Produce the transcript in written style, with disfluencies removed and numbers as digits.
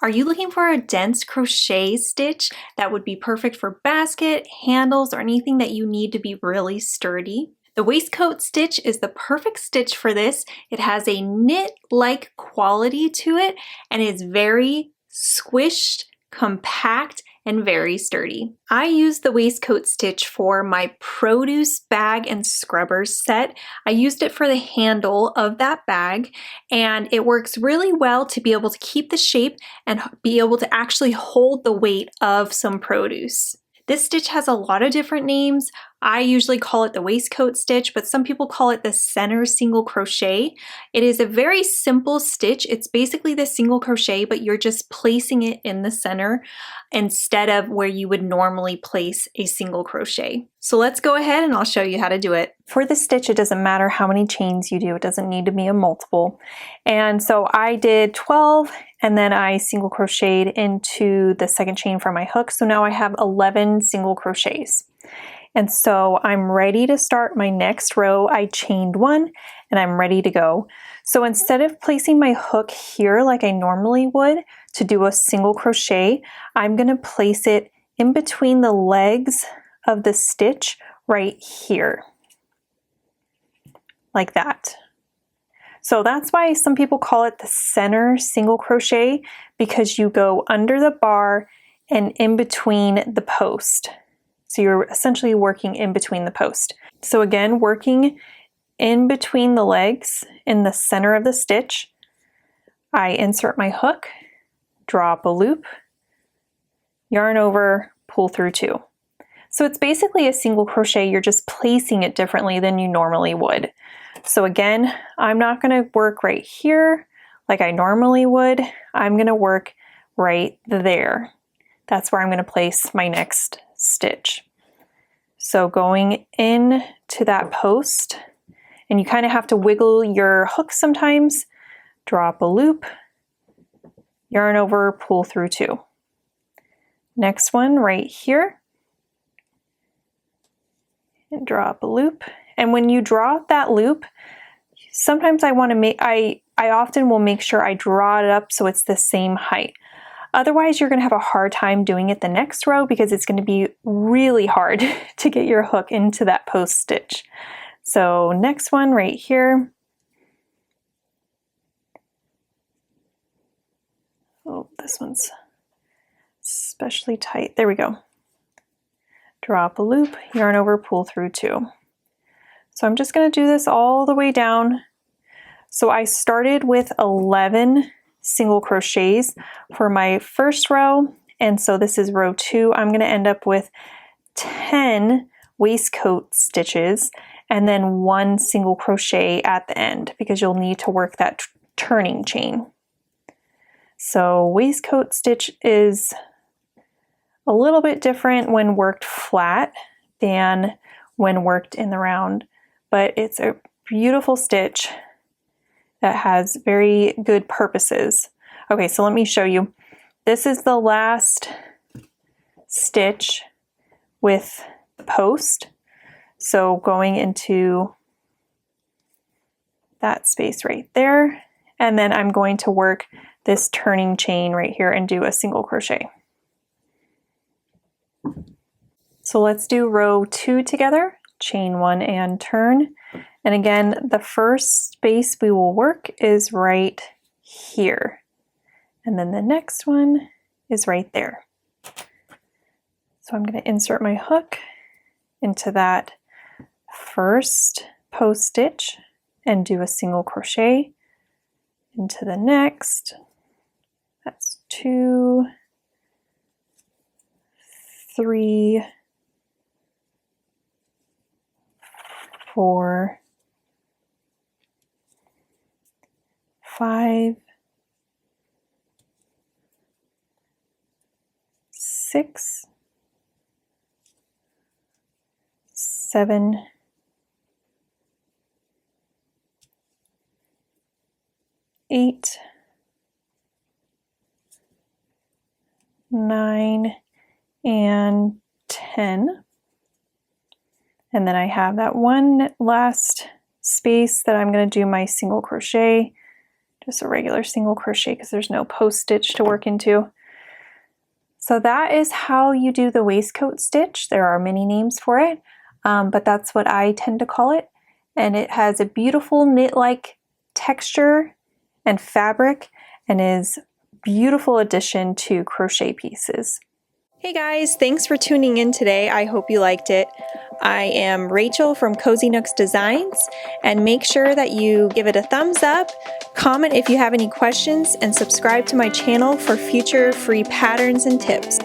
Are you looking for a dense crochet stitch that would be perfect for basket, handles, or anything that you need to be really sturdy? The Waistcoat Stitch is the perfect stitch for this. It has a knit-like quality to it and is very squished, compact, and very sturdy. I use the Waistcoat Stitch for my produce bag and scrubbers set. I used it for the handle of that bag, and it works really well to be able to keep the shape and be able to actually hold the weight of some produce. This stitch has a lot of different names. I usually call it the waistcoat stitch, but some people call it the center single crochet. It is a very simple stitch. It's basically the single crochet, but you're just placing it in the center instead of where you would normally place a single crochet. So let's go ahead and I'll show you how to do it. For this stitch, it doesn't matter how many chains you do. It doesn't need to be a multiple. And so I did 12 and then I single crocheted into the second chain for my hook. So now I have 11 single crochets. And so I'm ready to start my next row. I chained one and I'm ready to go. So instead of placing my hook here like I normally would to do a single crochet, I'm going to place it in between the legs of the stitch right here, like that. So that's why some people call it the center single crochet, because you go under the bar and in between the post. So you're essentially working in between the post. So again, working in between the legs in the center of the stitch, I insert my hook, drop a loop, yarn over, pull through 2. So it's basically a single crochet, you're just placing it differently than you normally would. So again, I'm not going to work right here like I normally would. I'm going to work right there. That's where I'm going to place my next stitch. So going in to that post, and you kind of have to wiggle your hook sometimes, drop a loop, yarn over, pull through 2. Next one right here, and drop a loop. And when you draw that loop, sometimes I often will make sure I draw it up so it's the same height. Otherwise, you're going to have a hard time doing it the next row because it's going to be really hard to get your hook into that post stitch. So next one right here. Oh, this one's especially tight. There we go. Drop a loop, yarn over, pull through 2. So I'm just going to do this all the way down. So I started with 11 single crochets for my first row, and so this is row 2. I'm going to end up with 10 waistcoat stitches and then 1 single crochet at the end because you'll need to work that turning chain. So waistcoat stitch is a little bit different when worked flat than when worked in the round, but it's a beautiful stitch that has very good purposes. Okay, so let me show you. This is the last stitch with the post. So going into that space right there, and then I'm going to work this turning chain right here and do a single crochet. So let's do row 2 together, chain 1 and turn. And again, the first space we will work is right here. And then the next one is right there. So I'm going to insert my hook into that first post stitch and do a single crochet into the next. That's 2, 3, 4, 5, 6, 7, 8, 9, and 10. And then I have that one last space that I'm going to do my single crochet. just a regular single crochet because there's no post stitch to work into. So that is how you do the waistcoat stitch. There are many names for it, but that's what I tend to call it. And it has a beautiful knit-like texture and fabric and is a beautiful addition to crochet pieces. Hey guys, thanks for tuning in today. I hope you liked it. I am Rachel from Cozy Nooks Designs, and make sure that you give it a thumbs up, comment if you have any questions, and subscribe to my channel for future free patterns and tips.